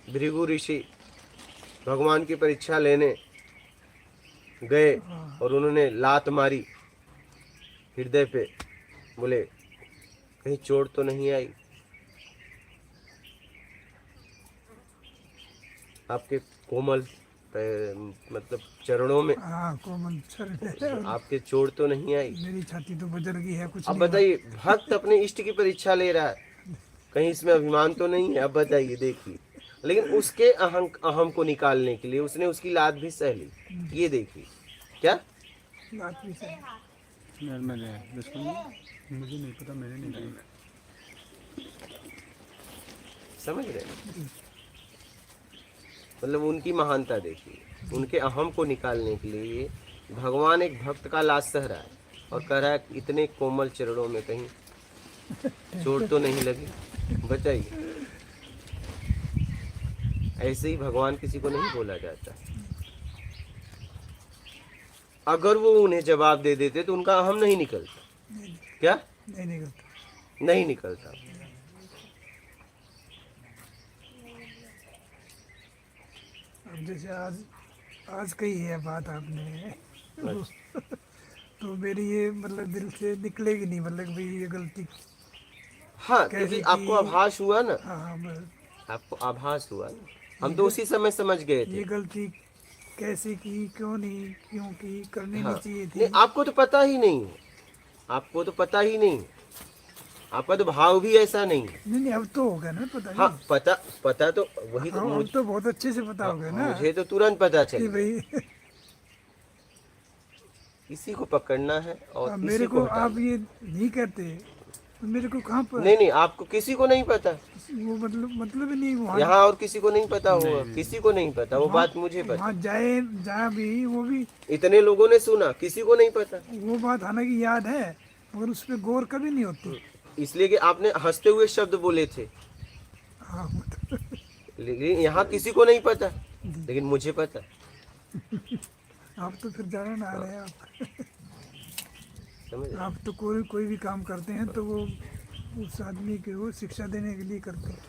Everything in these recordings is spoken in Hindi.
भृगु ऋषि भगवान की परीक्षा लेने गए और उन्होंने लात मारी हृदय पे, बोले कहीं चोट तो नहीं आई। आपके कोमल मतलब चरणों में हाँ कोमल चरण, आपके चोट तो नहीं आई। मेरी छाती तो बजर गई है, कुछ अब नहीं हुआ। बताइए, भक्त अपने इष्ट की परीक्षा ले रहा है, कहीं इसमें अभिमान तो नहीं है? अब बताइए, देखिए, लेकिन उसके अहम को निकालने के लिए उसने उसकी लात भी सह ली। ये देखिए क्या बात भी सही। यार मैंने मुझे नहीं पता, मैंने नहीं कही। समझ रहे हैं? मतलब उनकी महानता देखिए, उनके अहम को निकालने के लिए भगवान एक भक्त का लात सह रहा है और कह रहा है इतने कोमल चरणों में कहीं चोट तो नहीं लगी। बताइए, ऐसे ही भगवान किसी को नहीं बोला जाता। अगर वो उन्हें जवाब दे देते तो उनका अहम नहीं निकलता। क्या नहीं निकलता, नहीं निकलता? अब जैसे आज कही है बात आपने, तो मेरी ये मतलब दिल से निकलेगी नहीं, मतलब कि भाई ये गलती। हाँ, कैसे क्योंकि की? आपको आभास हुआ ना, हाँ हाँ आपको आभास हुआ ना, हम तो उसी समय समझ गए थे। ये गलती कैसे की, क्यों नहीं, क्यों की, करनी हाँ, नहीं चाहिए थी। नहीं, आपको तो पता ही नहीं है, आपको तो पता ही नहीं है, आपका तो भाव भी ऐसा नहीं है। नहीं अब तो हो गया ना पता। हाँ, नहीं पता तो वही तो हाँ, अब तो बहुत अच्छे से पता हाँ, हो गया ना मुझे तो तुरंत पता कि चल भाई किसी को पकड़ना है और मेरे किसी को को हटाना। आप ये नहीं कहते तो मेरे को कहाँ पर नहीं नहीं, आपको किसी को नहीं पता, वो मतलब ही नहीं वहाँ। यहाँ और किसी को नहीं पता होगा, किसी को नहीं पता, वो बात मुझे पता। वहाँ जाए जहाँ भी वो भी इतने लोगों ने सुना, किसी को नहीं पता, वो बात हालांकि याद है, मगर उस पर गौर कभी नहीं होती। इसलिए कि आपने हंसते हुए शब्द बोले थे। हाँ मतलब लेकिन यहाँ किसी को नहीं पता, लेकिन मुझे पता। आप तो फिर ज़्यादा ना आ रहे हैं आप। समझ रहे? आप तो कोई भी काम करते हैं तो वो उस आदमी के वो शिक्षा देने के लिए करते हैं।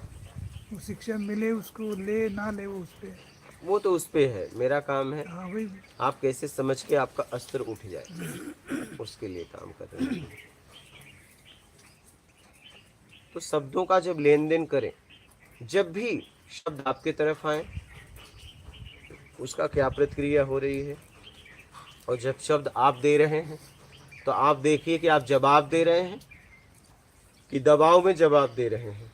वो शिक्षा मिले उसको, ले ना ले, वो उस पर। वो तो उस पे है, मेरा काम है हाँ भाई, आप कैसे समझ के आपका अस्त्र उठ जाए, उसके लिए काम कर रहे हैं। तो शब्दों का जब लेन देन करें, जब भी शब्द आपके तरफ आए उसका क्या प्रतिक्रिया हो रही है, और जब शब्द आप दे रहे हैं तो आप देखिए कि आप जवाब दे रहे हैं कि दबाव में जवाब दे रहे हैं।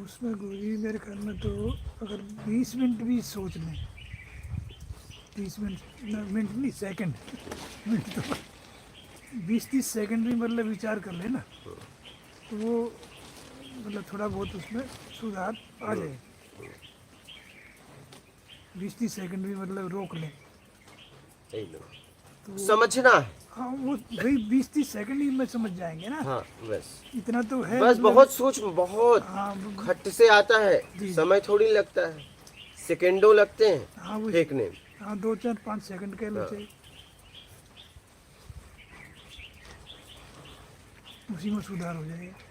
उसमें गुरुजी मेरे ख्याल में तो अगर 20 मिनट भी सोच लें, 30 मिनट नहीं, सेकंड, मिनट तो 20-30 सेकंड भी मतलब विचार कर ले ना, तो वो मतलब थोड़ा बहुत उसमें सुधार आ जाए। 20-30 सेकंड भी मतलब रोक लें तो समझना है। हाँ, वो भाई 20-30 सेकंड ही में समझ जाएंगे ना। हाँ, बस इतना तो है बस, मतलब। बहुत सूक्ष्म, बहुत हाँ खट से आता है, जी। समय थोड़ी लगता है, सेकंडों लगते हैं हाँ वो फेंकने में। हाँ 2-4-5 सेकंड कह लो हाँ। चाहिए, उसी में सुधार हो जाएगा।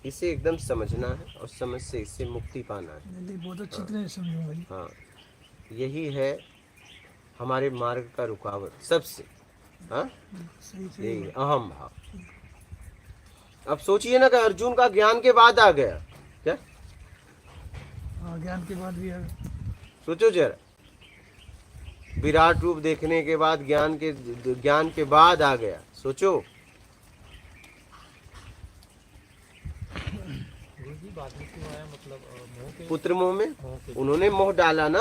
इसे एकदम समझना है और समझ से इससे मुक्ति पाना है। नहीं बहुत अच्छी तरह से समझो भाई। हाँ, यही है हमारे मार्ग का रुकावट सबसे। हाँ, सही सही यही है अहम भाव। अब सोचिए ना कि अर्जुन का ज्ञान के बाद आ गया क्या, हाँ ज्ञान के बाद भी है। सोचो जरा, विराट रूप देखने के बाद ज्ञान के बाद आ गया, सोचो। बाद में क्यों आया, मतलब मोह के पुत्र मोह में मोह के उन्होंने मोह डाला ना।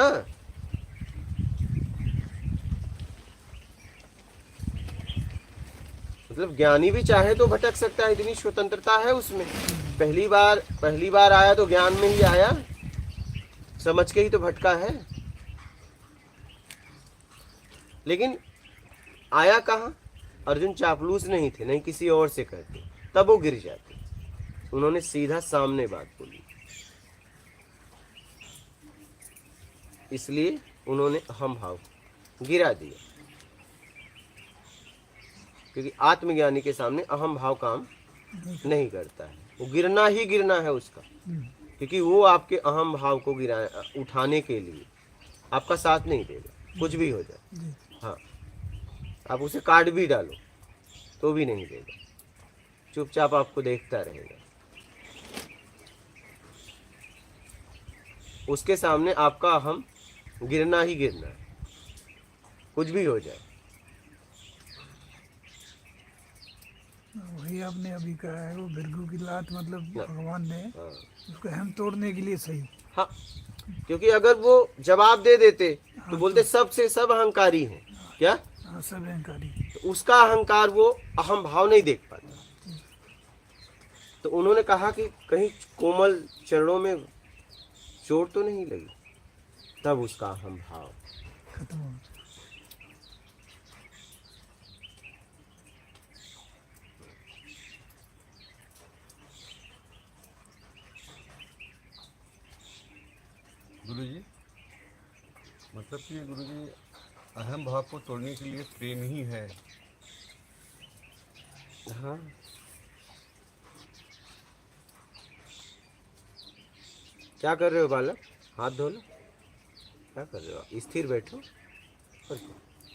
मतलब ज्ञानी भी चाहे तो भटक सकता है, इतनी स्वतंत्रता है उसमें। पहली बार आया तो ज्ञान में ही आया, समझ के ही तो भटका है। लेकिन आया कहाँ? अर्जुन चापलूस नहीं थे, नहीं किसी और से करते, तब वो गिर जाते। उन्होंने सीधा सामने बात बोली, इसलिए उन्होंने अहम भाव गिरा दिया। क्योंकि आत्मज्ञानी के सामने अहम भाव काम नहीं करता है, वो गिरना ही गिरना है उसका। क्योंकि वो आपके अहम भाव को उठाने के लिए आपका साथ नहीं देगा, कुछ भी हो जाए। हाँ, आप उसे काट भी डालो तो भी नहीं देगा, चुपचाप आपको देखता रहेगा। उसके सामने आपका अहम गिरना ही गिरना है, कुछ भी हो जाए। वही आपने अभी कहा है, वो भृगु की लात मतलब भगवान ने हाँ, उसको हम तोड़ने के लिए सही। हाँ, क्योंकि अगर वो जवाब दे देते तो बोलते सबसे सब अहंकारी हैं क्या, हाँ, सब अहंकारी। तो उसका अहंकार वो अहम भाव नहीं देख पाता। तो उन्होंने कहा कि कहीं कोमल चरणों में चोट तो नहीं लगी, तब उसका अहम भाव खत्म हो। गुरुजी, मतलब कि गुरुजी अहम भाव को तोड़ने के लिए प्रेम ही है। हाँ, क्या कर रहे हो बालक, हाथ धो लो। क्या कर रहे हो, स्थिर बैठो और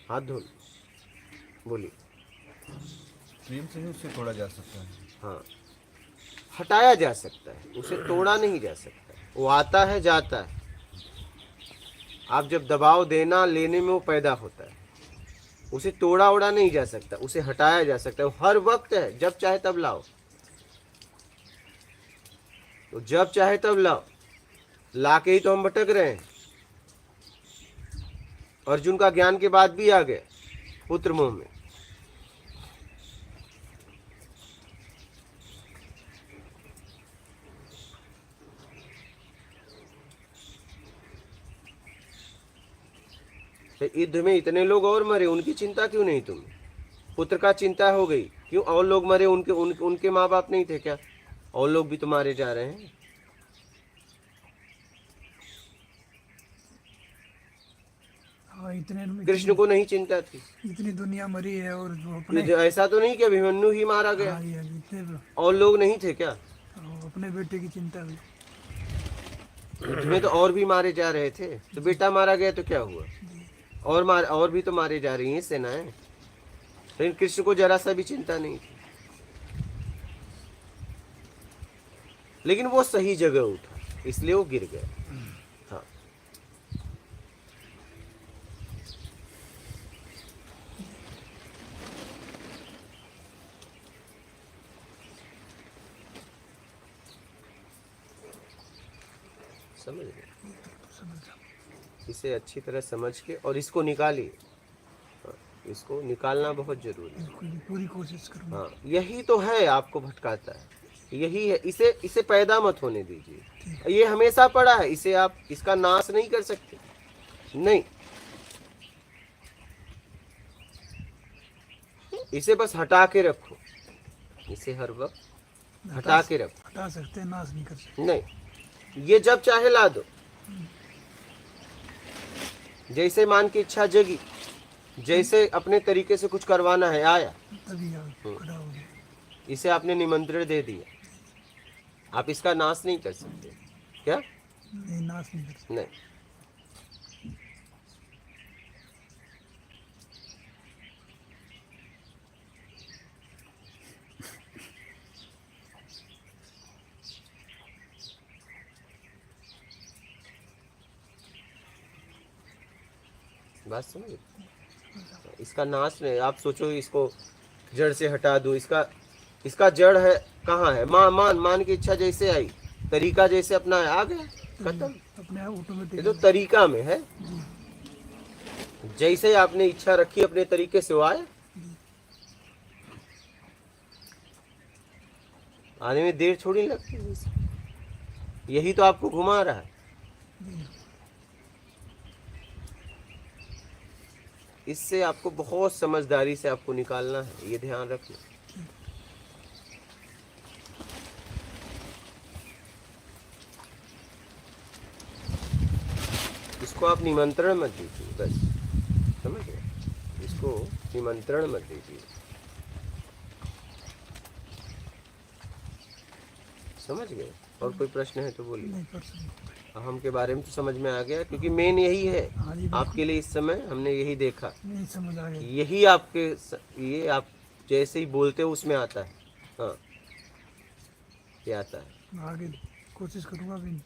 हाथ धो लो। बोलिए। प्रेम से ही उससे तोड़ा जा सकता है। हाँ, हटाया जा सकता है, उसे तोड़ा नहीं जा सकता। वो आता है जाता है, आप जब दबाव देना लेने में वो पैदा होता है। उसे तोड़ा ओड़ा नहीं जा सकता, उसे हटाया जा सकता है। वो हर वक्त है, जब चाहे तब लाओ, तो जब चाहे तब लाओ। लाके ही तो हम भटक रहे हैं। अर्जुन का ज्ञान के बाद भी आ गए पुत्र मोह में। तो युद्ध में इतने लोग और मरे, उनकी चिंता क्यों नहीं तुम्हें? पुत्र का चिंता हो गई, क्यों? और लोग मरे, उनके माँ बाप नहीं थे क्या? और लोग भी तो मारे जा रहे हैं। हाँ, इतने कृष्ण को नहीं चिंता थी। इतनी दुनिया मरी है और जो अपने ऐसा तो नहीं कि अभिमन्यु ही मारा गया, हाँ, ये इतने और लोग नहीं थे क्या? अपने बेटे की चिंता हुई। युद्ध में तो और भी मारे जा रहे थे, तो बेटा मारा गया तो क्या हुआ? और भी तो मारे जा रही हैं सेनाएं, लेकिन कृष्ण को जरा सा भी चिंता नहीं थी। लेकिन वो सही जगह उठा, इसलिए वो गिर गया। हाँ, समझ गए? इसे अच्छी तरह समझ के और इसको निकालिए। हाँ, इसको निकालना बहुत जरूरी है। पूरी कोशिश करूँगा। हाँ, यही तो है आपको भटकाता है, यही है। इसे पैदा मत होने दीजिए। ये हमेशा पड़ा है, इसे आप इसका नाश नहीं कर सकते, नहीं। इसे बस हटा के रखो, इसे हर वक्त हटा के रखो। हटा सकते हैं, नाश नहीं कर सकते। नहीं, ये जब चाहे ला दो। जैसे मान की इच्छा जगी, जैसे अपने तरीके से कुछ करवाना है, आया तभी खड़ा हो गया। इसे आपने निमंत्रण दे दिया, आप इसका नाश नहीं कर सकते क्या? नहीं, नाश नहीं कर सकते। नहीं। बात समझ? इसका नाश नहीं। आप सोचो इसको जड़ से हटा दो, इसका जड़ है कहाँ है? मान की इच्छा जैसे आई, तरीका जैसे अपना आ गया, खत्म। अपने आप ये ऑटोमेटिक। तो तरीका में है, जैसे आपने इच्छा रखी अपने तरीके से वो आया। आने में देर थोड़ी लगती है, यही तो आपको घुमा रहा है। इससे आपको बहुत समझदारी से आपको निकालना है, ये ध्यान रखना। इसको आप निमंत्रण मत दीजिए, बस समझ गए, इसको निमंत्रण मत दीजिए, समझ गए। और कोई प्रश्न है तो बोलिए। नहीं कर सकते। हम के बारे में तो समझ में आ गया, क्योंकि मेन यही है हाँ जी, बिल्कुल। आपके लिए। इस समय हमने यही देखा, नहीं समझ आ गया। यही आपके ये आप जैसे ही बोलते हो उसमें आता है। हाँ, ये आता है। आगे कोशिश करूँगा भी।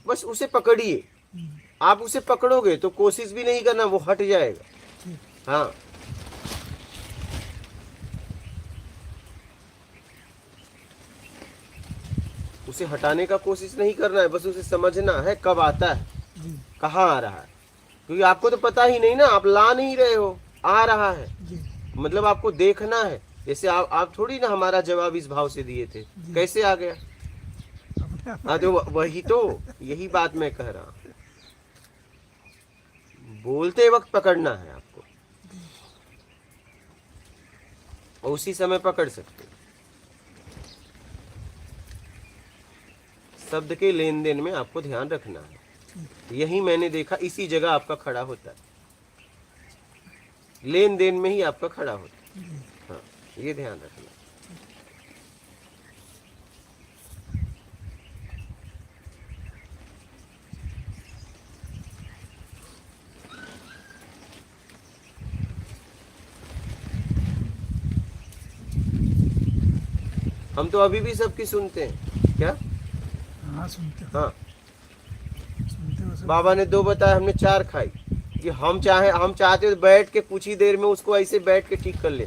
बस उसे पकड़िए, हम्म, आप उसे पकड़ोगे तो कोशिश भी नहीं करना, वो हट जाएगा। ठीक। हाँ, उसे हटाने का कोशिश नहीं करना है, बस उसे समझना है कब आता है, जी कहाँ आ रहा है। क्योंकि आपको तो पता ही नहीं ना, आप ला नहीं रहे हो, आ रहा है। जी मतलब आपको देखना है। जैसे आप थोड़ी ना हमारा जवाब इस भाव से दिए थे, जी। कैसे आ गया? अपने आप हाँ, तो वही तो, यही बात मैं कह रहा हूँ। बोलते वक्त पकड़ना है आपको, और उसी समय पकड़ सकते हैं। शब्द के लेन देन में आपको ध्यान रखना है। यही मैंने देखा, इसी जगह आपका खड़ा होता है, लेन देन में ही आपका खड़ा होता है। हाँ, ये ध्यान रखना। हम तो अभी भी सबकी सुनते हैं क्या? हाँ सुनते हो, हाँ, सुनते हो सब। बाबा ने 2 बताया, हमने 4 खाई। कि हम चाहते तो बैठ के कुछ ही देर में उसको ऐसे बैठ के ठीक कर ले,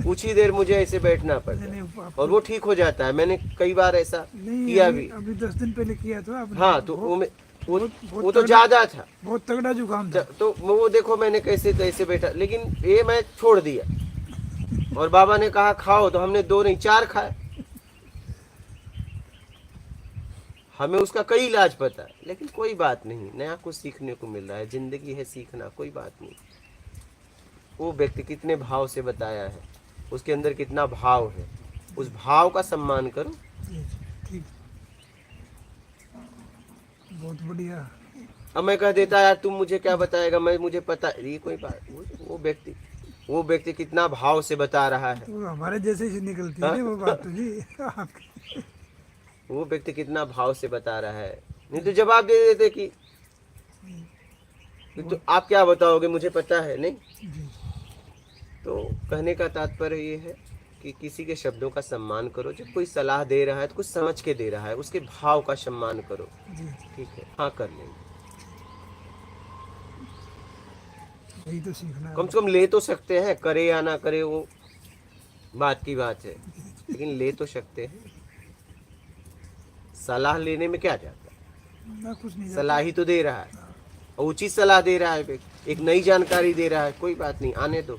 कुछ ही देर मुझे ऐसे बैठना पड़ता नहीं, है, नहीं, और वो ठीक हो जाता है। मैंने कई बार ऐसा नहीं, किया अभी भी। अभी 10 दिन पहले किया था आपने। हाँ, तो वो बहुत वो तो तगड़ा- ज्यादा था। बहुत तगड़ा जुकाम था। तो वो देखो मैंने कैसे तैसे बैठा, लेकिन ये मैं छोड़ दिया। और बाबा ने कहा खाओ, तो हमने 2 नहीं 4 खाए। हमें उसका कई इलाज पता है, लेकिन कोई बात नहीं, नया कुछ सीखने को मिल रहा है। जिंदगी है सीखना, कोई बात नहीं। वो व्यक्ति कितने भाव से बताया है, उसके अंदर कितना भाव है, उस भाव का सम्मान करो। जी, ठीक, बहुत बढ़िया। अब मैं कह देता यार तुम मुझे क्या बताएगा, मुझे पता, ये कोई बात। वो व्यक्ति कितना भाव से बता रहा है, तो हमारे जैसे ही निकलती हाँ? है वो बात तो जी आपकी। वो व्यक्ति कितना भाव से बता रहा है। नहीं तो जवाब दे देते कि तो आप क्या बताओगे, मुझे पता है नहीं। जी तो कहने का तात्पर्य ये है कि किसी के शब्दों का सम्मान करो। जब कोई सलाह दे रहा है तो कुछ समझ के दे रहा है, उसके भाव का सम्मान करो। जी, ठीक है, हाँ कर लेंगे। यही तो सीखना है। कम से कम ले तो सकते हैं, करे या ना करे वो बात की बात है, लेकिन ले तो सकते हैं। सलाह लेने में क्या जाता है, ना कुछ नहीं जाता। सलाह ही तो दे रहा है, और उचित सलाह दे रहा है व्यक्ति, एक नई जानकारी दे रहा है। कोई बात नहीं, आने दो।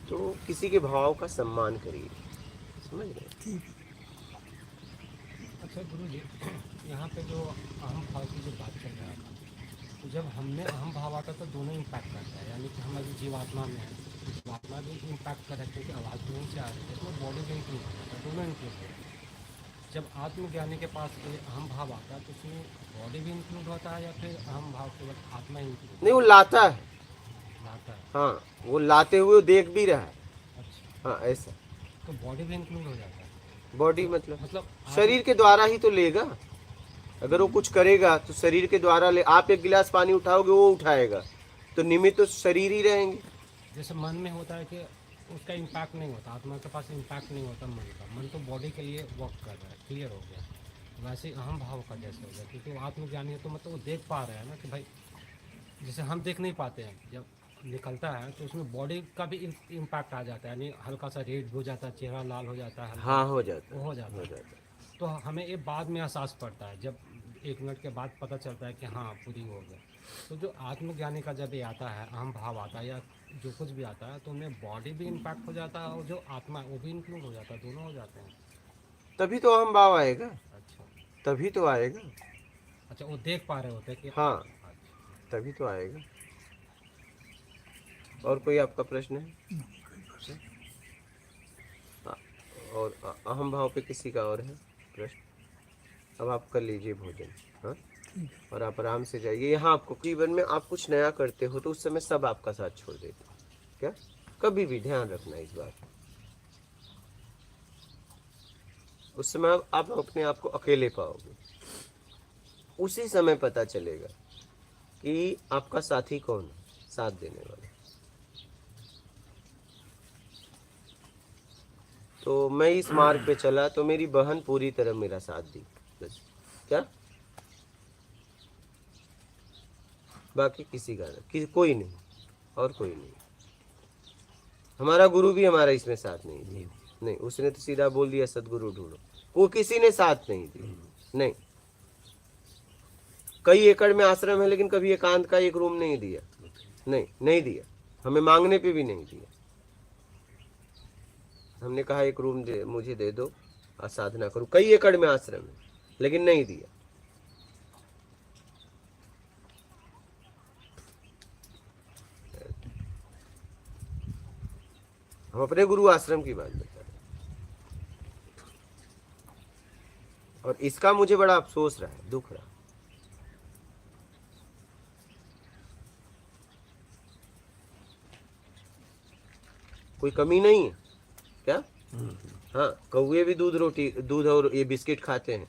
तो किसी के भाव का सम्मान करिए, समझ गए? ठीक है। अच्छा गुरु जी, यहाँ पे जो अहम भाव की जो बात चल रहा था, तो जब हमने अहम भाव आता तो दोनों इम्पैक्ट करता है। यानी कि हमारी जीवात्मा में है, जीवात्मा भी इम्पैक्ट कर रहा है, क्योंकि आवाज़ तो नहीं से आ रही है, इसमें बॉडी भी इंक्लूड हो जाता है, दोनों इंक्लूड हो जाता है। जब आत्मज्ञानी के पास ये अहम भाव आता है तो उसमें बॉडी भी इंक्लूड होता है, या फिर अहम भाव केवल आत्मा ही इंक्लूड नहीं, वो लाता है। लाता है? हाँ, वो लाते हुए देख भी रहा है। अच्छा, हाँ, ऐसा। तो बॉडी भी इंक्लूड हो जाता है? बॉडी मतलब आत्म- शरीर के द्वारा ही तो लेगा। अगर वो कुछ करेगा तो शरीर के द्वारा ले। आप एक गिलास पानी उठाओगे, वो उठाएगा, तो निमित्त तो शरीर ही रहेंगे। जैसे मन में होता है कि उसका इम्पैक्ट नहीं होता, आत्मा के पास इम्पैक्ट नहीं होता मन का, मन तो बॉडी के लिए वर्क कर रहा है, क्लियर हो गया। वैसे ही अहम भाव का जैसे हो गया, क्योंकि वो आत्मज्ञानी है तो मतलब वो देख पा रहे हैं ना कि भाई, जैसे हम देख नहीं पाते हैं, जब निकलता है तो उसमें बॉडी का भी इम्पैक्ट आ जाता है, यानी हल्का सा रेड हो जाता है, चेहरा लाल हो जाता है, हल्का हाँ, हो जाता वो है, हो जाता हो है। जाता है। तो हमें ये बाद में एहसास पड़ता है, जब 1 मिनट के बाद पता चलता है कि हाँ पूरी हो गया। तो जो आत्मज्ञानी का जब ये आता है, अहम भाव आता है या जो कुछ भी आता है, तो उनमें बॉडी भी इम्पैक्ट हो जाता है और जो आत्मा है वो भी इंक्लूड हो जाता है, दोनों हो जाते हैं। तभी तो अहम भाव आएगा, अच्छा तभी तो आएगा। अच्छा, वो देख पा रहे होते हैं कि हाँ, अच्छा, तभी तो आएगा। और कोई आपका प्रश्न है? और अहम भाव पे किसी का और है प्रश्न? अब आप कर लीजिए भोजन, हाँ, और आप आराम से जाइए। यहाँ आपको जीवन में आप कुछ नया करते हो तो उस समय सब आपका साथ छोड़ देते हैं, क्या? कभी भी ध्यान रखना इस बात। उस समय आप अपने आप को अकेले पाओगे, उसी समय पता चलेगा कि आपका साथी कौन है, साथ देने वाला। तो मैं इस मार्ग पे चला तो मेरी बहन पूरी तरह मेरा साथ दी, बस। क्या? बाकी किसी का कोई नहीं, और कोई नहीं। हमारा गुरु भी हमारा इसमें साथ नहीं दिया, नहीं, उसने तो सीधा बोल दिया सदगुरु ढूंढो। वो किसी ने साथ नहीं दिया, नहीं। कई एकड़ में आश्रम है लेकिन कभी एकांत का एक रूम नहीं दिया, नहीं, नहीं दिया। हमें मांगने पे भी नहीं दिया। हमने कहा एक रूम दे, मुझे दे दो और साधना करूं। कई एकड़ में आश्रम है लेकिन नहीं दिया। हम अपने गुरु आश्रम की बात बता रहे हैं, और इसका मुझे बड़ा अफसोस रहा है, दुख रहा। कोई कमी नहीं है क्या? हाँ, कौवे भी दूध और ये बिस्किट खाते हैं।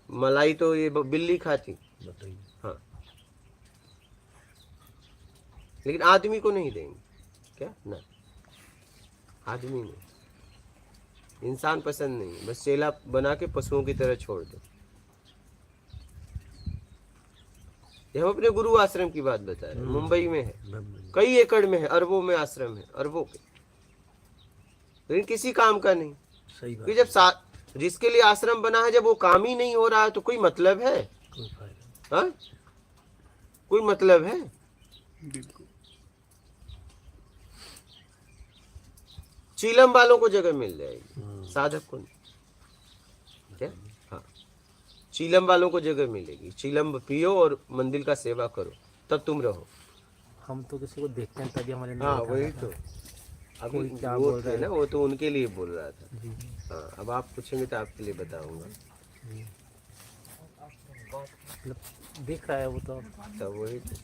मलाई तो ये बिल्ली खाती, हाँ, लेकिन आदमी को नहीं देंगे क्या? ना, आदमी नहीं, इंसान पसंद नहीं, बस चेला बना के पशुओं की तरह छोड़ दो। ये हम अपने गुरु आश्रम की बात बता रहे हैं। मुंबई में है, कई एकड़ में है, अरबों में आश्रम है, अरबों के, लेकिन किसी काम का नहीं। सही बात। कि जब जिसके लिए आश्रम बना है, जब वो काम ही नहीं हो रहा है तो कोई मतलब है? कोई फायदा हाँ, कोई मतलब है? बिल्कुल। चीलम वालों को जगह मिल जाएगी, साधक को नहीं। क्या? हाँ, चीलम वालों को जगह मिलेगी। चीलम पियो और मंदिर का सेवा करो, तब तुम रहो। हम तो किसी को देखते हैं तभी हमारे अंदर हाँ, होता वही है। तो। अभी कोई क्या वो बोल रहा थे है? ना, वो तो उनके लिए बोल रहा था। जी। हाँ, अब आप पूछेंगे तो आपके लिए बताऊंगा। मतलब दिख रहा है वो तो। तब वही तो।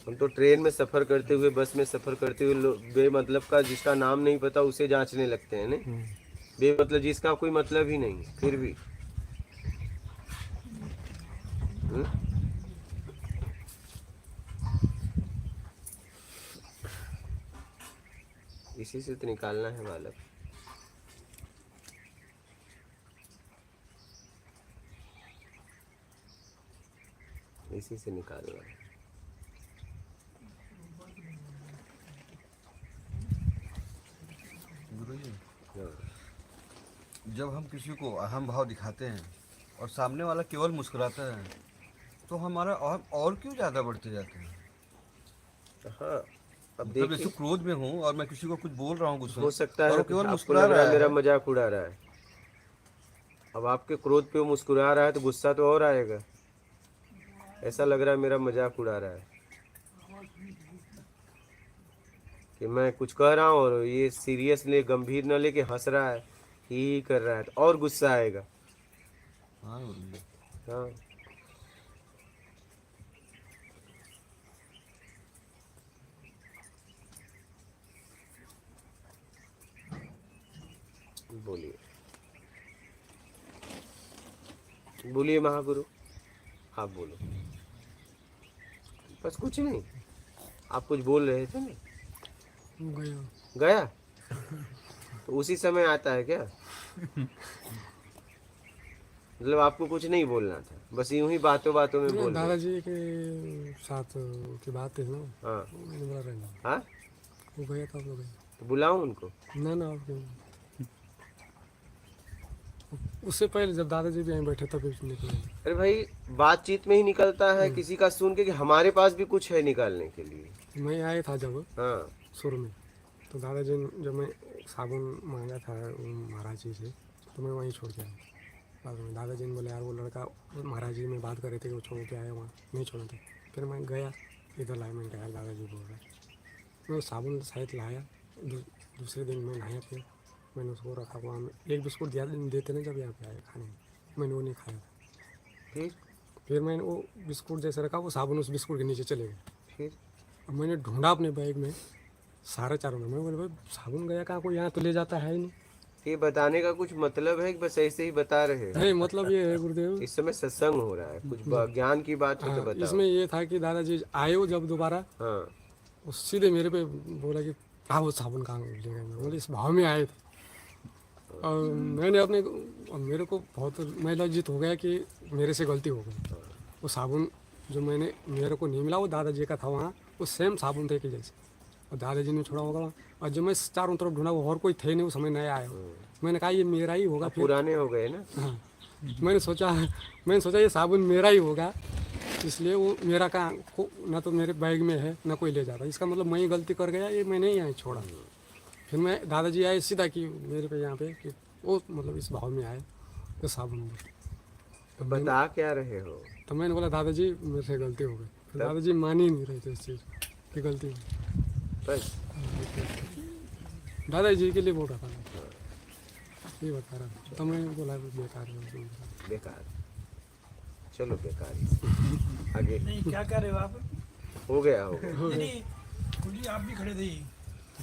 हम तो ट्रेन में सफर करते हुए, बस में सफर करते हुए बेमतलब का, जिसका नाम नहीं पता उसे जांचने लगते हैं, नहीं? बेमतलब जिसका कोई मतलब ही नहीं है, फिर भी। इसी से तो निकालना है बालक। इसी से निकालना है। गुरुजी, जब हम किसी को अहम भाव दिखाते हैं और सामने वाला केवल मुस्कुराता है तो हमारा और क्यों ज़्यादा बढ़ते जाते हैं? हाँ, अब मतलब जैसे देखिए, क्रोध में हूँ और मैं किसी को कुछ बोल रहा हूँ गुस्से हो में, सकता और है वो केवल आपको मुस्कुरा लग रहा है रहा मेरा है। मजाक उड़ा रहा है। अब आपके क्रोध पे वो मुस्कुरा रहा है तो गुस्सा तो और आएगा। ऐसा लग रहा है मेरा मजाक उड़ा रहा है, कि मैं कुछ कह रहा हूँ और ये सीरियस ले, गंभीर न लेके हंस रहा है, ही कर रहा है, तो और गुस्सा आएगा। हाँ गुरुजी। हाँ, बोलिए, बोलिए महागुरु, आप बोलो। बस कुछ नहीं, आप कुछ बोल रहे थे ना? गया तो उसी समय आता है क्या? मतलब आपको कुछ नहीं बोलना था, बस यूं ही बातों बातों में बोल रहे। दादाजी के साथ की बात है ना, हाँ, मैंने बोला रहना, हाँ, वो गया था, आप लोग गए? तो बुलाऊं उनको? ना ना, आप क्यों? उससे पहले जब दादाजी भी यहीं बैठे तब निकले। अरे भाई, बातचीत में ही निकलता है किसी का सुन के कि हमारे पास भी कुछ है निकालने के लिए। मैं आया था जब हाँ, शुरू में, तो दादाजी जब मैं साबुन मांगा था महाराज जी से, तो मैं वहीं छोड़ के आया। बाद में दादाजी ने बोले यार वो लड़का महाराज जी में बात कर रहे थे कि वो छोड़ के आया, वहाँ नहीं छोड़ा था। फिर मैं गया, इधर लाया, मैंने कहा यार दादाजी बोल रहे, मैं वो साबुन शायद लाया, दूसरे दिन मैं नहाया, फिर मैंने उसको रखा वहाँ में। एक बिस्कुट देते ना जब यहाँ पे आए खाने में, मैंने वो नहीं खाया था। फिर मैंने वो बिस्कुट जैसे रखा, वो साबुन उस बिस्कुट के नीचे चले गए। फिर अब मैंने ढूंढा अपने बैग में सारे चारों में, मैं बोले भाई साबुन गया कहाँ, कोई यहाँ तो ले जाता है ही नहीं। ये बताने का कुछ मतलब है कि बस ऐसे ही बता रहे हो? नहीं, मतलब ये है गुरुदेव, इस समय सत्संग हो रहा है, कुछ ज्ञान की बात हो तो हाँ, बताओ। इसमें ये था कि दादाजी आए वो जब दोबारा, हाँ वो सीधे मेरे पे बोला कि हाँ वो साबुन कहाँ ले गए। मैं बोले इस भाव में आए थे। और मैंने अपने मेरे को बहुत मैं लज्जित हो गया कि मेरे से गलती हो गई। वो साबुन जो मेरे को नहीं मिला, वो दादाजी का था वहाँ, वो सेम साबुन थे कि जैसे, और दादाजी ने छोड़ा होगा। और जब मैं चारों तरफ ढूंढा, वो और कोई थे नहीं, उस समय नया आया। मैंने कहा ये मेरा ही होगा। फिर पुराने हो गए ना। हाँ, मैंने सोचा ये साबुन मेरा ही होगा, इसलिए वो मेरा कहाँ ना तो मेरे बैग में है ना कोई ले जाता, इसका मतलब मैं ही गलती कर गया, ये मैंने ही यहाँ छोड़ा। फिर मैं दादाजी आए सीधा कि मेरे पे यहाँ पे कि वो मतलब इस भाव में आए तो साबुन दो। तो बता क्या रहे हो? तो मैंने बोला दादाजी मेरे से गलती हो गई। फिर दादाजी मान ही नहीं रहे थे इस चीज़ की गलती हो गई। बस दादाजी के लिए बोल रहा था मैं, ये बता रहा था। तो मैं बोला बेकार है। बेकार, चलो बेकार ही। आगे नहीं, क्या कर रहे हो आप? हो गया हो गया। नहीं गुरुजी, आप भी खड़े थे।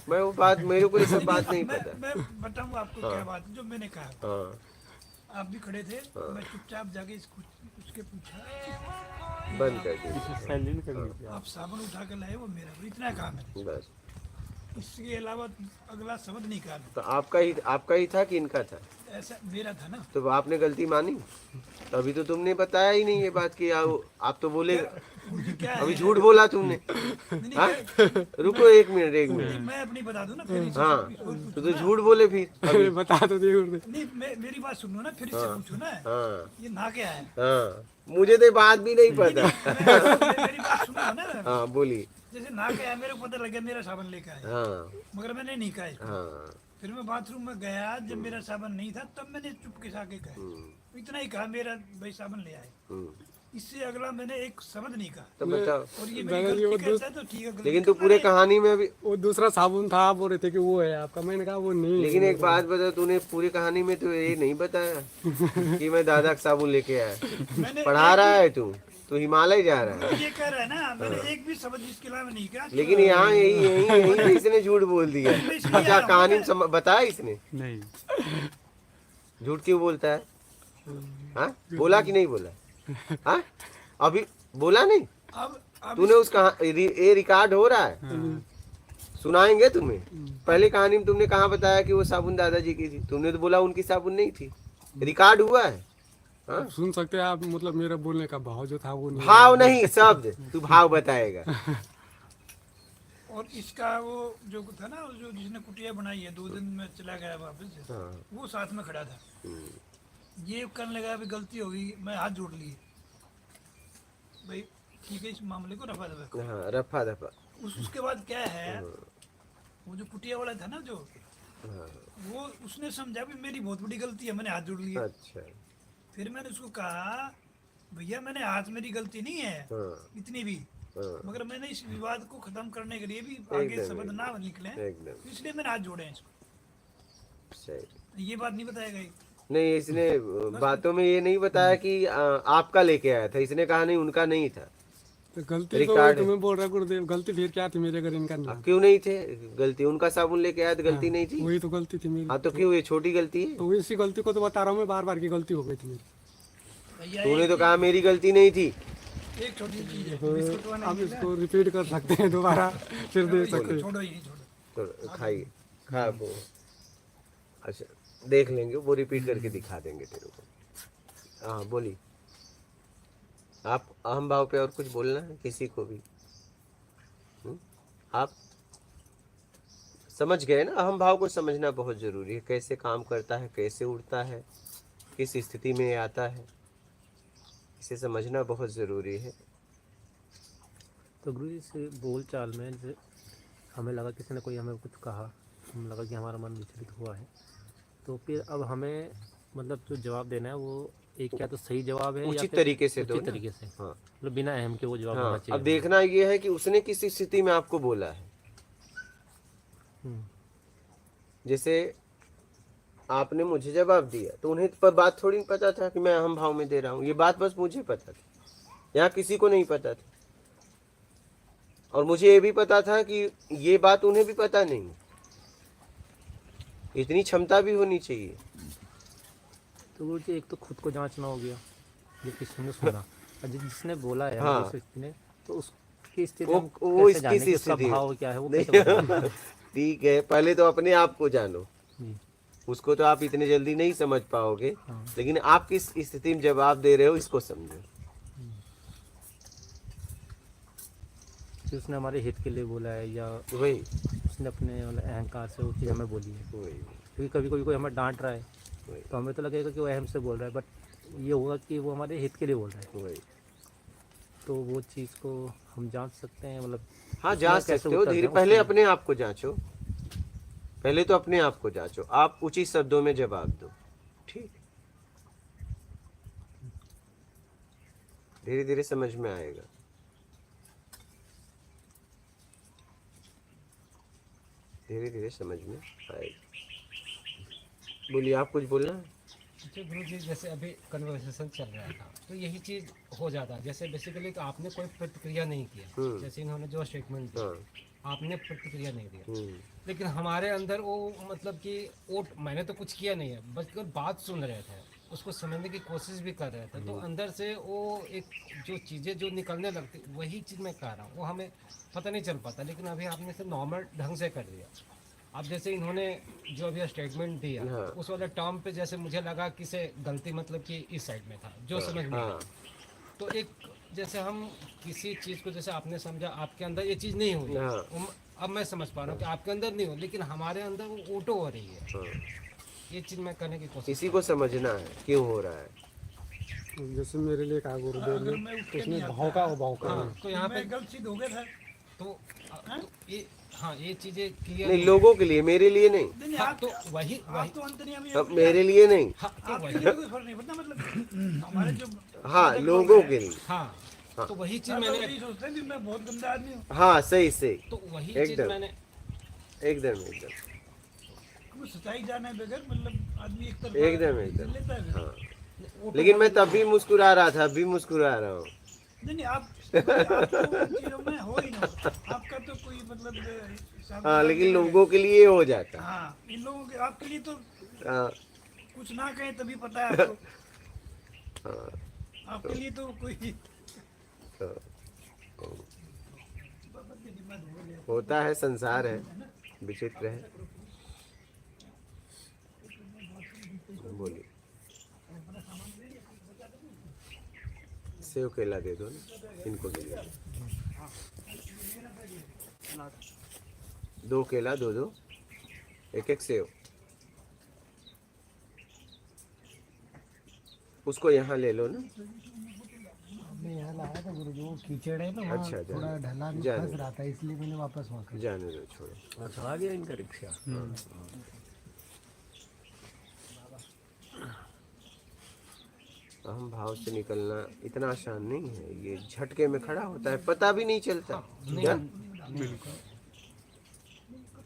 मैं वो बात, मेरे को ये सब बात नहीं मैं पता। मैं बताऊंगा आपको क्या बात है जो मैंने कहा। हाँ आप भी खड़े थे, मैं चुपचाप जाके उसके पूछा, बंद कर दीजिए साइलेंट कर दीजिए आप साबुन उठा कर लाए, वो मेरा, वो इतना काम है। बस। इसके अलावा अगला शब्द नहीं कहा। तो आपका ही था कि इनका था? ऐसा मेरा था ना। तो आपने गलती मानी? तो अभी तो तुमने बताया ही नहीं ये बात कि आप तो बोले, गुरुजी क्या अभी है? झूठ बोला तुमने। नहीं, हाँ? क्या- रुको एक मिनट नहीं, मैं अपनी बता दूं ना फिर इससे हाँ और पूछो तो ना। झूठ बोले फिर अभी। बता तो दिए गुरुदेव। नहीं, मेरी बात सुनो ना, फिर इससे पूछो ना, हाँ ये ना क्या है? हाँ, मुझे तो बात भी नहीं पता। मेरी बात सुनो ना। हाँ बोलिए। जैसे ना क्या है, मेरे को पता लग गया मेरा साबन लेकर आया, हाँ मगर मैंने नहीं कहा इसको। हाँ फिर मैं बाथरूम में गया, जब मेरा साबन नहीं था तब मैंने चुपके से आके कहा, इतना ही कहा, मेरा भाई साबन ले आए। इससे अगला मैंने एक शब्द नहीं कहा। तो बताओ। और ये मेरी दादाजी, गलती वो कहता है तो ठीक है, गलती लेकिन तो करना पूरे है। कहानी में अभी, वो दूसरा साबुन था, आप बोल रहे थे कि वो है आपका, मैंने कहा वो नहीं है। लेकिन एक बात बता, तूने पूरी कहानी में तो ये नहीं बताया कि मैं दादा का साबुन लेके आया। मैंने पढ़ा रहा है तू हिमालय जा रहा है। ये कह रहा है ना, मैंने एक भी शब्द इसके अलावा नहीं कहा। लेकिन यहाँ यही पे इसने झूठ बोल दिया। अच्छा कहानी बताया इसने? नहीं। झूठ क्यों बोलता है? हाँ बोला कि नहीं बोला? हाँ अभी बोला नहीं? अब तूने उस ये रिकॉर्ड हो रहा है, सुनाएंगे तुम्हें। पहले कहानी में तुमने कहाँ बताया कि वो साबुन दादाजी की थी? तुमने तो बोला उनकी साबुन नहीं थी, रिकॉर्ड हुआ है। हाँ? सुन सकते हैं आप, मतलब मेरा बोलने का भाव जो था वो नहीं। भाव नहीं, शब्द तू भाव बताएगा। और इसका वो जो था ना, जो जिसने कुटिया बनाई है, 2 दिन में चला गया वापस से, हाँ। वो साथ में खड़ा था। ये करने लगा, अभी गलती हो गई, मैं हाथ जोड़ लिए, भाई ठीक है, इस मामले को रफा दफा करो। हाँ रफा दफा। उसके बाद क्या है, वो जो कुटिया वाला था ना जो, वो उसने समझा भी मेरी बहुत बड़ी गलती है, मैंने हाथ जोड़ लिया। अच्छा फिर मैंने उसको कहा, भैया मैंने हाथ, मेरी गलती नहीं है हाँ इतनी भी, हाँ मगर मैंने इस विवाद को खत्म करने के लिए भी आगे एकदम, शब्द ना निकले, एकदम इसलिए मैंने हाथ जोड़े हैं इसको। सही। ये बात नहीं बताएगा ये। नहीं इसने बातों में ये नहीं बताया कि आपका लेके आया था, इसने कहा नहीं उनका नहीं था। तो गलती तो रिकॉर्ड है। तुम्हें बोल रहा गुरुदेव, गलती फिर क्या थी मेरे अगर इनका नहीं? अब क्यों नहीं थे? गलती उनका साबुन लेके आया तो गलती नहीं थी। वही तो गलती थी मेरी। हाँ तो क्यों, ये छोटी गलती है? तो इसी गलती को तो बता रहा हूँ मैं, बार बार की गलती हो गई थी मेरी। भैया तूने तो कहा मेरी गलती नहीं थी। एक छोटी चीज है, बिस्कुट वाला आप इसको रिपीट कर सकते हैं दोबारा, फिर दे सकते हैं। छोड़ो ही नहीं, छोड़ो। तो खाइए, खा वो। अच्छा देख लेंगे, वो रिपीट करके दिखा देंगे तेरे को। हाँ बोली। आप अहम भाव पे और कुछ बोलना है किसी को भी? आप समझ गए ना, अहम भाव को समझना बहुत जरूरी है, कैसे काम करता है, कैसे उड़ता है, किस स्थिति में आता है, इसे समझना बहुत ज़रूरी है। तो गुरु जी से बोल चाल में जैसे हमें लगा किसी ने कोई हमें कुछ कहा, हमें लगा कि हमारा मन विचलित हुआ है, तो फिर अब हमें मतलब जो जवाब देना है वो एक क्या तो सही जवाब है या उचित फिर तरीके से दो उचित ना। तरीके से, हाँ मतलब बिना अहम के वो जवाब हाँ होना चाहिए। अब देखना ये है कि उसने किस स्थिति में आपको बोला है। हम्म, जैसे आपने मुझे जवाब दिया तो उन्हें पर बात थोड़ी नहीं पता था कि मैं अहम भाव में दे रहा हूँ, ये बात बस मुझे पता थी, यहाँ किसी को नहीं पता था। और मुझे ये भी पता था कि ये बात उन्हें भी पता नहीं, इतनी क्षमता भी होनी चाहिए। तो गुरु जी एक तो खुद को जांचना हो गया, जो किसी ने सुना, और जिसने बोला है हाँ। उस व्यक्ति ने, तो उसकी स्थिति वो हम वो कैसे इसकी जाने कि उसका स्थिति है। भाव क्या है, वो कैसे बताएं? नहीं ठीक है, पहले तो अपने आप को जानो, जी, उसको तो आप इतने जल्दी नहीं समझ पाओगे, हाँ। लेकिन आप किस स्थिति में जवाब दे रहे हो इसको समझो। कि उसने हमारे हित के लिए बोला है, या वही उसने अपने मतलब अहंकार से वो चीज़ हमें बोली है। वही क्योंकि कभी कभी कोई हमें डांट रहा है वही तो हमें तो लगेगा कि वो अहम से बोल रहा है, बट ये होगा कि वो हमारे हित के लिए बोल रहा है। वही तो वो चीज़ को हम जांच सकते हैं, मतलब हाँ उसमें जांच कैसे सकते हो उत्तर धीरे, दें पहले उसमें? अपने आप को जांचो, पहले तो अपने आप को जांचो, आप उचित शब्दों में जवाब दो, ठीक, धीरे धीरे समझ में आएगा। धीरे धीरे समझ में आएगा। बोलिए, आप कुछ बोलना है? अच्छा गुरु जी, जैसे अभी कन्वर्सेशन चल रहा था तो यही चीज़ हो जाता है, जैसे बेसिकली आपने कोई प्रतिक्रिया नहीं किया, जैसे इन्होंने जो स्टेटमेंट दिया, हाँ। आपने प्रतिक्रिया नहीं दिया, लेकिन हमारे अंदर वो मतलब कि वो मैंने तो कुछ किया नहीं है, बस केवल बात सुन रहे थे, उसको समझने की कोशिश भी कर रहे थे, तो अंदर से वो एक जो चीज़ें जो निकलने लगती, वही चीज़ मैं कह रहा हूँ, वो हमें पता नहीं चल पाता, लेकिन अभी आपने से नॉर्मल ढंग से कर दिया। अब जैसे इन्होंने जो अभी स्टेटमेंट दिया, हाँ। उस वाले टर्म पे जैसे मुझे लगा कि से गलती मतलब कि इस साइड में था, जो समझ में आया। हाँ तो एक जैसे हम किसी चीज़ को जैसे आपने समझा आपके अंदर ये चीज़ नहीं हुई, हाँ। अब मैं समझ पा रहा हूँ कि आपके अंदर नहीं हो, लेकिन हमारे अंदर वो ऑटो हो रही है। हाँ। ये चीज़ मैं करने की कोशिश इसी को समझना है क्यों हो रहा है। जैसे मेरे लिए कहा गुरुदेव अगर ने, मैं उठ तो के उसमें नहीं भाव का अभाव का हाँ, तो यहाँ पे मैं गलत सिद्ध हो गया था। तो ये हाँ ये चीज़ें क्लियर नहीं, लोगों के लिए, मेरे लिए नहीं। नहीं हाँ, आप तो वही आप तो अंतर्यामी हैं। अब मेरे लिए नहीं, हाँ तो आपके वही लिए कोई फर्क नहीं पड़ता, मतलब हमारे जो हाँ लोगों के लिए। हाँ तो वही चीज़ आप लोग मैंने ये सोचते हैं कि मैं बहुत गंदा आदमी हूँ। हाँ सही सही, तो वही चीज़ एकदम। मैंने एकदम एकदम वो सच्चाई जाने बगैर मतलब आदमी एक तरफ एकदम एकदम। लेता है। हाँ, लेकिन मैं तब भी मुस्कुरा रहा था, अभी मुस्कुरा रहा हूँ। नहीं आप तो उन चीजों में हो ही ना, आपका तो कोई मतलब हिसाब हाँ, किताब लेकिन नहीं है। लोगों के लिए हो जाता है। हाँ, इन लोगों के आपके लिए तो हाँ, कुछ ना कहें तभी पता है आपको। हाँ, आपके लिए तो कोई हाँ। होता है, संसार है, विचित्र है। बोलिए, सेव केला दे दो ना, इनको दे दो। 2 केला, 2 1 सेव। उसको यहाँ ले लो ना। मैं यहाँ लाया था गुरु जी, वो कीचड़ है ना वहाँ, अच्छा, थोड़ा जाने- ढलान जाने फंस दो। रहा था, इसलिए मैंने वापस वहाँ कर जाने दो, छोड़ो। अच्छा, आ गया इनका रिक्शा। अहम भाव से निकलना इतना आसान नहीं है, ये झटके में खड़ा होता है, पता भी नहीं चलता। क्या?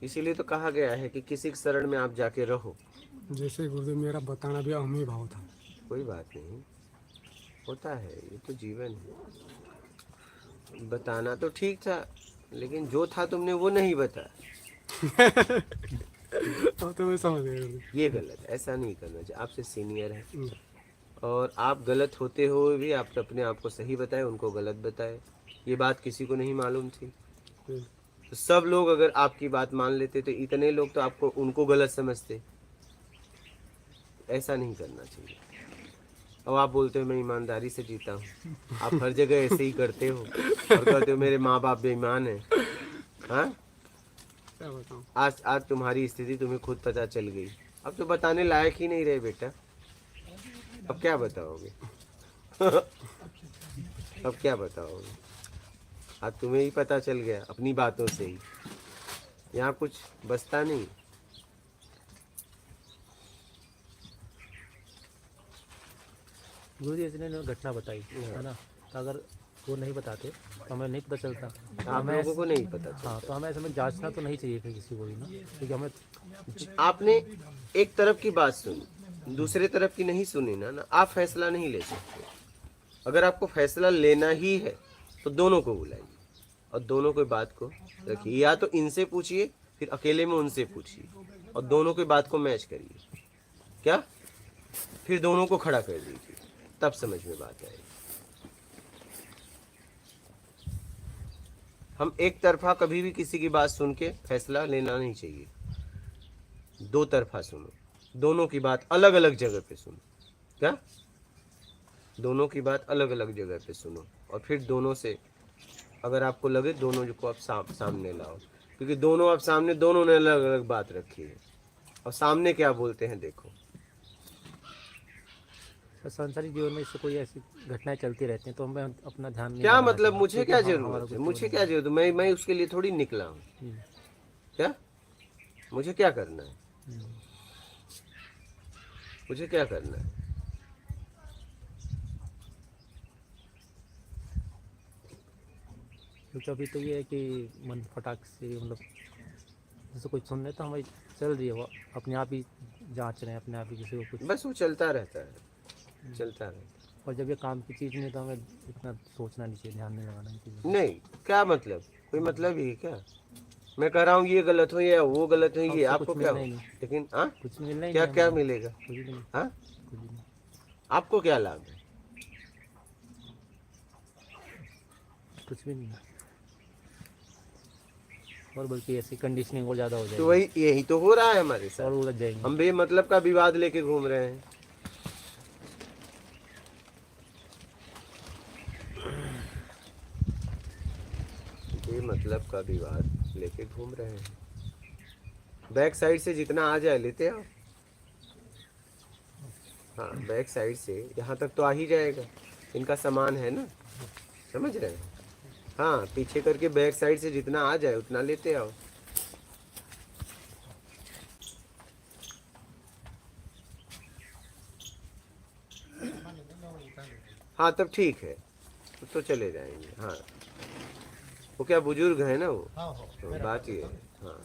इसीलिए तो कहा गया है कि किसी के शरण में आप जाके रहो। जैसे गुरुदेव मेरा बताना भी अहम ही भाव था। कोई बात नहीं, होता है, ये तो जीवन है। बताना तो ठीक था, लेकिन जो था तुमने वो नहीं बताया, तो मैं समझ गया गुरुदेव। ये गलत है, ऐसा नहीं करना चाहिए। आपसे सीनियर है और आप गलत होते हुए भी आप अपने आप को सही बताए, उनको गलत बताए, ये बात किसी को नहीं मालूम थी। तो सब लोग अगर आपकी बात मान लेते तो इतने लोग तो आपको उनको गलत समझते। ऐसा नहीं करना चाहिए। अब आप बोलते हो मैं ईमानदारी से जीता हूँ, आप हर जगह ऐसे ही करते हो और कहते हो मेरे माँ बाप बेईमान है। हाँ, क्या बताऊँ। आज तुम्हारी स्थिति तुम्हें खुद पता चल गई, अब तो बताने लायक ही नहीं रहे बेटा, अब क्या बताओगे? अब क्या बताओगे? आज तुम्हें ही पता चल गया अपनी बातों से ही, यहाँ कुछ बचता नहीं। गुरु जी इसने घटना बताई है ना, तो अगर वो नहीं बताते तो हमें नहीं पता चलता। तो आप हमें लोगों को नहीं पता हाँ, तो हमें ऐसे में जांचना तो नहीं चाहिए फिर किसी को भी ना, क्योंकि हमें आपने एक तरफ की बात सुनी, दूसरे तरफ की नहीं सुनी ना आप फैसला नहीं ले सकते। अगर आपको फैसला लेना ही है तो दोनों को बुलाइए और दोनों को बात को रखिए, या तो इनसे पूछिए फिर अकेले में उनसे पूछिए और दोनों की बात को मैच करिए, क्या फिर दोनों को खड़ा कर दीजिए, तब समझ में बात आएगी। हम एक तरफा कभी भी किसी की बात सुन के फैसला लेना नहीं चाहिए, दो तरफा सुनो, दोनों की बात अलग अलग जगह पे सुनो, क्या दोनों की बात अलग अलग जगह पे सुनो और फिर दोनों से अगर आपको लगे दोनों को आप सामने लाओ, क्योंकि दोनों आप सामने, दोनों ने अलग अलग बात रखी है और सामने क्या बोलते हैं देखो। संसारिक जीवन में इससे कोई ऐसी घटनाएं चलती रहती हैं तो हमें अपना ध्यान नहीं क्या लगाना मतलब चाहिए, मुझे क्योंकि क्या हमारा जरूरत है, कुछ मुझे वो क्या जरूरत है, मैं उसके लिए थोड़ी निकला हूँ, नहीं। क्या मुझे क्या करना है, मुझे क्या करना है। क्योंकि अभी तो ये है कि मन फटाक से मतलब जैसे कोई सुन रहे तो हमें चल रही है वो अपने आप ही जांच रहे हैं अपने आप ही किसी को कुछ, बस वो चलता रहता है, चलता रहता और जब ये काम की चीज़ नहीं है तो हमें इतना सोचना नहीं चाहिए, ध्यान नहीं लगाना इन चीज़ों है। में। नहीं क्या मतलब, कोई मतलब ही है क्या, मैं कह रहा हूँ ये गलत हो या वो गलत हो, ये उससे आपको कुछ क्या हो, मिलना ही नहीं। लेकिन हाँ कुछ मिलना ही क्या नहीं क्या हमें, मिलेगा, कुछ भी नहीं, हाँ कुछ भी नहीं। आपको क्या लाभ है, कुछ भी नहीं, और बल्कि ऐसी कंडीशनिंग और ज़्यादा हो तो जाएगी वही यही तो हो रहा है हमारे और साथ, उलझ जाएंगे। हम बेमतलब का विवाद लेके घूम रहे हैं। बेमतलब का विवाद लेके घूम रहे हैं, बैक साइड से जितना आ जाए लेते आओ, हाँ बैक साइड से यहाँ तक तो आ ही जाएगा, इनका सामान है ना, समझ रहे हैं, हाँ पीछे करके बैक साइड से जितना आ जाए उतना लेते आओ। हाँ तब ठीक है, तो चले जाएंगे। हाँ वो क्या बुजुर्ग है ना वो, तो बात ये है। हाँ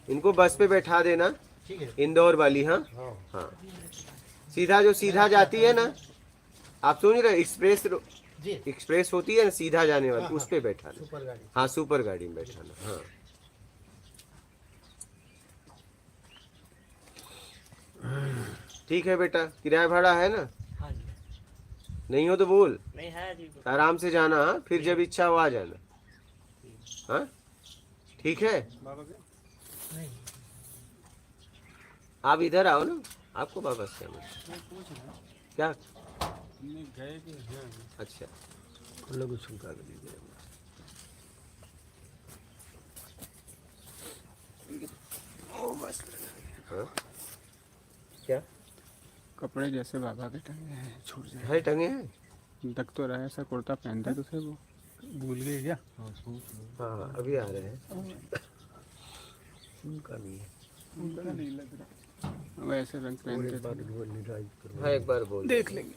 इनको बस पे बैठा देना, इंदौर वाली, हाँ हाँ सीधा जो सीधा जाती है ना, आप सुन रहे एक्सप्रेस, एक्सप्रेस होती है ना सीधा जाने वाली, उस पे बैठाना, हाँ सुपर गाड़ी में बैठाना। हाँ ठीक है बेटा, किराया भाड़ा है ना, हाँ जी, नहीं हो तो बोल, नहीं है जी, आराम से जाना, हाँ फिर जब इच्छा हो आ जाना, हाँ ठीक है। नहीं आप इधर आओ ना, आपको बाबा से क्या, अच्छा लोग सुनता कर दीजिए। हाँ क्या कपड़े जैसे बाबा के टंगे हैं छूट जाए, है टंगे हैं, तक तो रहा है ऐसा कुर्ता पहनता तो थे वो भूल गए क्या? हाँ अभी आ रहे हैं, उनका नहीं है, उनका नहीं लग रहा वो ऐसे रंग और पहनते एक बार थे। वो निराज करवा हाँ एक बार बोल देख लेंगे।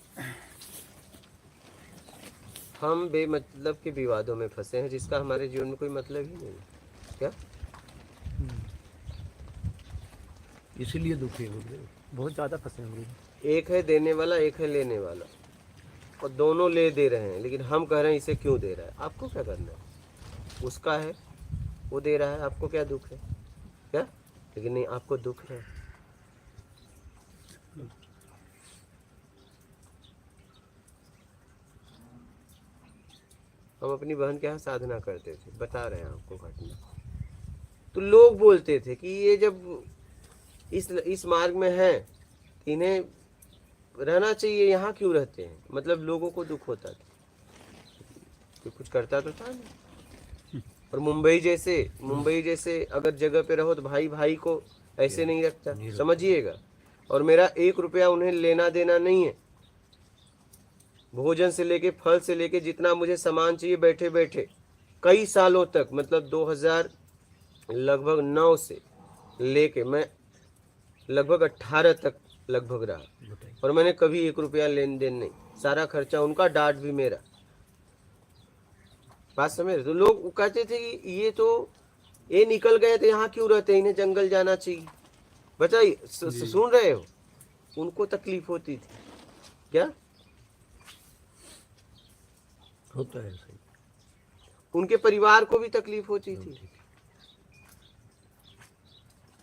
हम बेमतलब के विवादों में फंसे हैं जिसका हमारे जीवन में कोई मतलब ही नहीं है, क्या इसीलिए दुखी हो गए। बहुत ज़्यादा फंसे हैं हम लोग। एक है देने वाला, एक है लेने वाला, और दोनों ले दे रहे हैं, लेकिन हम कह रहे हैं इसे क्यों दे रहा है, आपको क्या करना है, उसका है वो दे रहा है, आपको क्या दुख है, क्या, लेकिन नहीं आपको दुख है। हम अपनी बहन के यहाँ साधना करते थे, बता रहे हैं आपको घटना, तो लोग बोलते थे कि ये जब इस मार्ग में है इन्हें रहना चाहिए, यहाँ क्यों रहते हैं, मतलब लोगों को दुख होता था, तो कुछ करता तो था नहीं। और मुंबई जैसे अगर जगह पे रहो तो भाई भाई को ऐसे नहीं रखता, समझिएगा। और मेरा 1 रुपया उन्हें लेना देना नहीं है, भोजन से लेके फल से लेके जितना मुझे सामान चाहिए बैठे बैठे कई सालों तक, मतलब 2000 लगभग 9 से लेके मैं लगभग 18 तक लगभग रहा, और मैंने कभी 1 रुपया लेन देन नहीं, सारा खर्चा उनका, डांट भी मेरा, बात समझ रहे? तो लोग वो कहते थे कि ये निकल गए तो यहाँ क्यों रहते, इन्हें जंगल जाना चाहिए। बताइए, सुन रहे हो? उनको तकलीफ होती थी क्या? होता है सही। उनके परिवार को भी तकलीफ होती थी।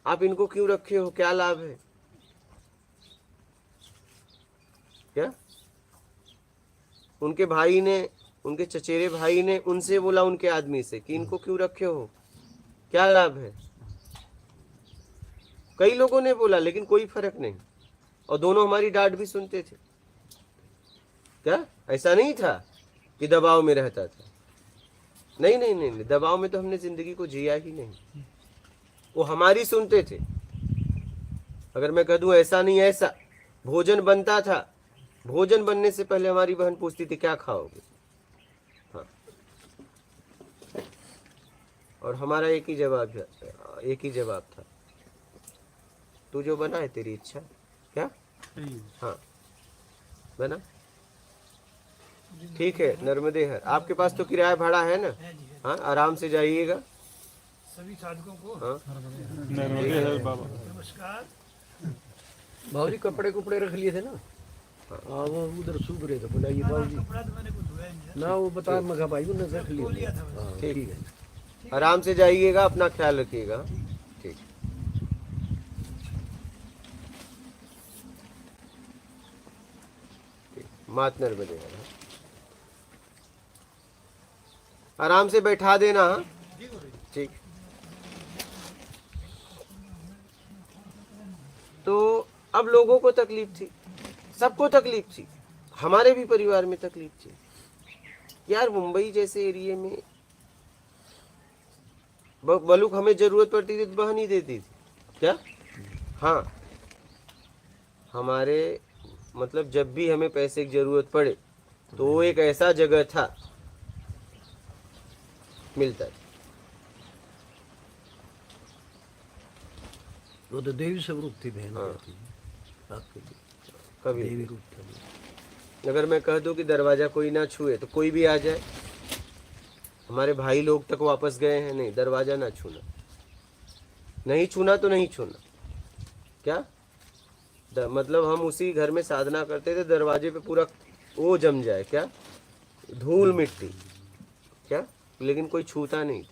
आप इनको क्यों रखे हो, क्या लाभ है? क्या उनके भाई ने, उनके चचेरे भाई ने उनसे बोला, उनके आदमी से, कि इनको क्यों रखे हो, क्या लाभ है? कई लोगों ने बोला, लेकिन कोई फर्क नहीं, और दोनों हमारी डांट भी सुनते थे। क्या ऐसा नहीं था कि दबाव में रहता था? नहीं नहीं नहीं, नहीं। दबाव में तो हमने जिंदगी को जिया ही नहीं। वो हमारी सुनते थे। अगर मैं कह दूं ऐसा नहीं ऐसा, भोजन बनता था, भोजन बनने से पहले हमारी बहन पूछती थी क्या खाओगे। हाँ, और हमारा एक ही जवाब था, तू जो बना है तेरी इच्छा। क्या? हाँ, बना, ठीक है। नर्मदे हर, आपके पास तो किराया भाड़ा है ना? हाँ, आराम से जाइएगा। सभी साधकों को हाँ, नमस्कार। बाबूजी कपड़े कुपड़े रख लिए थे ना? हाँ, वो उधर सूख रहे थे, बुलाइए बाबूजी। कपड़ा तो मैंने कुछ धोया नहीं ना वो बता मगा भाई को रख है, लिए लिया था थे। हाँ, ठीक ठीक है। आराम से जाइएगा, अपना ख्याल रखिएगा। ठीक। मात नर्मदे हर। आराम से बैठा देना। हाँ? ठीक। तो अब लोगों को तकलीफ थी, सबको तकलीफ थी, हमारे भी परिवार में तकलीफ थी। यार मुंबई जैसे एरिया में बलूक हमें जरूरत पड़ती थी तो बह नहीं देती थी क्या? हाँ, हमारे मतलब जब भी हमें पैसे की जरूरत पड़े तो वो एक ऐसा जगह था, मिलता था। वो तो देवी स्वरूप थी बहन। हाँ। रहती थी आपके लिए, कभी देवी रूप था। अगर मैं कह दूं कि दरवाजा कोई ना छुए तो कोई भी आ जाए, हमारे भाई लोग तक वापस गए हैं, नहीं दरवाजा ना छूना, नहीं छूना तो नहीं छूना। क्या मतलब हम उसी घर में साधना करते थे, दरवाजे पे पूरा वो जम जाए, क्या धूल मिट्टी, क्या, लेकिन कोई छूता नहीं।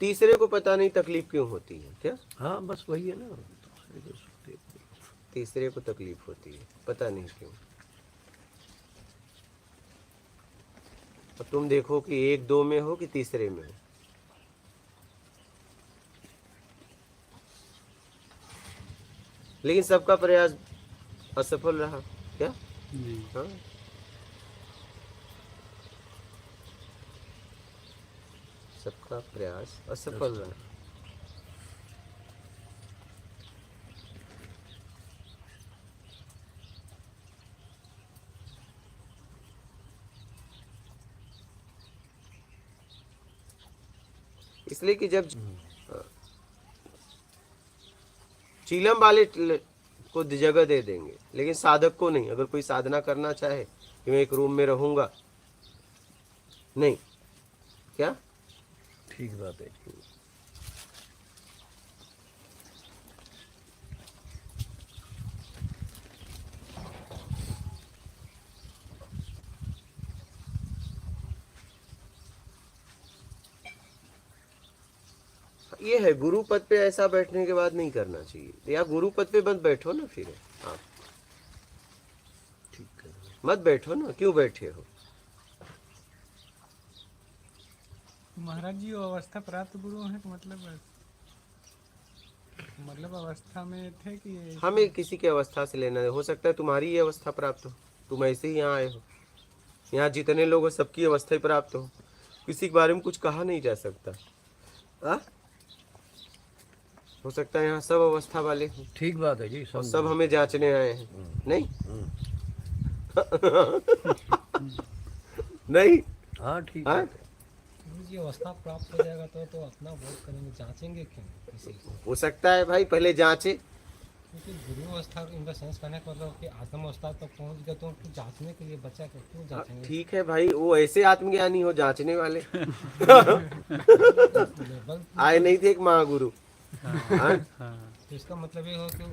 तीसरे को पता नहीं तकलीफ क्यों होती है। क्या? हाँ बस वही है ना, दूसरे को सुख देते। तीसरे को तकलीफ होती है, पता नहीं क्यों। अब तुम देखो कि एक दो में हो कि तीसरे में हो। लेकिन सबका प्रयास असफल रहा। क्या? हाँ, सबका प्रयास असफल रहा। इसलिए कि जब चीलम वाले को जगह दे देंगे, लेकिन साधक को नहीं। अगर कोई साधना करना चाहे कि मैं एक रूम में रहूंगा, नहीं। क्या? ठीक बात है। ये है, गुरु पद पे ऐसा बैठने के बाद नहीं करना चाहिए। या गुरु पद पे मत बैठो ना, फिर आप ठीक है, मत बैठो ना, क्यों बैठे हो? महाराज जी वो अवस्था प्राप्त गुरु हैं तो मतलब अवस्था में थे कि हमें किसी की अवस्था से लेना है। हो सकता है तुम्हारी ये अवस्था प्राप्त हो, तुम ऐसे ही यहाँ आए हो। यहाँ जितने लोग हो सबकी अवस्था ही प्राप्त हो, किसी के बारे में कुछ कहा नहीं जा सकता। हो सकता है यहाँ सब अवस्था वाले हों ठीक बात है जी। और सब हमें जांचने आए हैं। नहीं नहीं। हाँ ठीक हाँ? है। जी अवस्था प्राप्त हो जाएगा तो अपना वोट करेंगे, जांचेंगे क्यों किसी को? हो सकता है भाई पहले जांचे। क्योंकि गुरु अवस्था इन द सेंस कहने का मतलब कि आत्म अवस्था तक पहुंच गए तो उनको जांचने के लिए बचा कर क्यों जांचेंगे? ठीक है भाई, वो ऐसे आत्मज्ञानी हो जांचने वाले। लेवल आए नहीं थे एक महागुरु। हाँ? तो इसका मतलब ये हो कि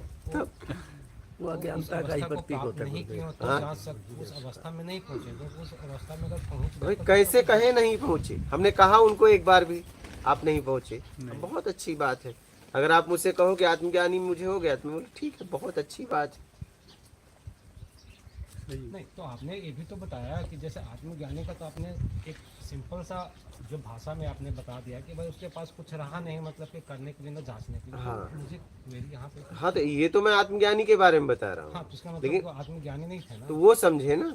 वो उस अज्ञानता का ही अवस्था को प्रतीक प्राप्त होता है नहीं गुरुदेव। किया तो जांच सक उस अवस्था में नहीं पहुंचे, तो उस अवस्था में अगर पहुंच भाई गए तो कैसे कहे नहीं पहुंचे? हमने कहा उनको एक बार भी आप नहीं पहुंचे, बहुत अच्छी बात है। अगर आप मुझसे कहो कि आत्मज्ञानी मुझे हो गया तो मैं बोलूं ठीक है, बहुत अच्छी बात है। नहीं, तो आपने ये भी तो बताया कि जैसे आत्मज्ञानी का तो आपने एक सिंपल सा जो भाषा में आपने बता दिया कि भाई उसके पास कुछ रहा नहीं, मतलब कि करने के लिए ना जांचने के लिए। हाँ। तो मुझे मेरी यहाँ पे हाँ तो ये तो मैं आत्मज्ञानी के बारे में बता रहा हाँ, हूँ, तो इसका मतलब लेकिन वो आत्मज्ञानी नहीं थे ना। तो वो समझे ना।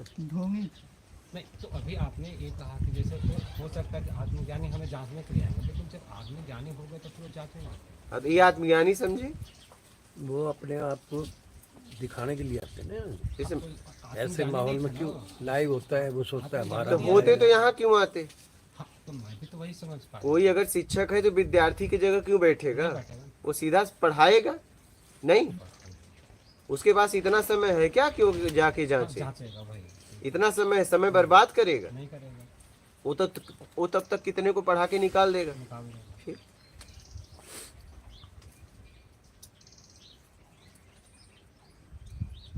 नहीं, तो अभी आपने ये कहा कि जैसे तो हो सकता है कि आत्मज्ञानी हमें जांचने के लिए आएंगे, लेकिन जब आत्मज्ञानी हो गए तो फिर वो जांचेंगे। अब ये आत्मज्ञानी समझे, वो अपने आप को दिखाने के लिए आते हैं ना। जैसे ऐसे माहौल में क्यों लाइव होता है, वो सोचता है हमारा तो होते तो यहाँ क्यों आते? हाँ, तो मैं भी तो वही समझ पाया। कोई अगर शिक्षक है तो विद्यार्थी की जगह क्यों बैठेगा? बैठेगा। वो सीधा पढ़ाएगा नहीं? उसके पास इतना समय है क्या कि वो जाके जांचे? जांचेगा भाई, इतना समय बर्बाद करेगा? नहीं करेगा, वो तब तक कितने को पढ़ा के निकाल देगा। निकाल देगा। फिर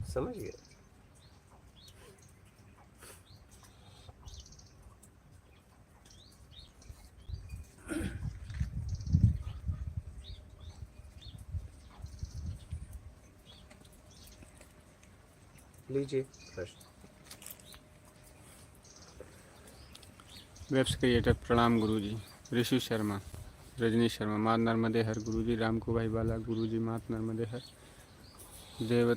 समझ गए? लीजिए प्रश्न। वेब्स क्रिएटर प्रणाम गुरुजी। ऋषि शर्मा, रजनी शर्मा, मात नर्मदे हर गुरुजी। राम को भाई बाला गुरुजी, मात नर्मदे हर। देव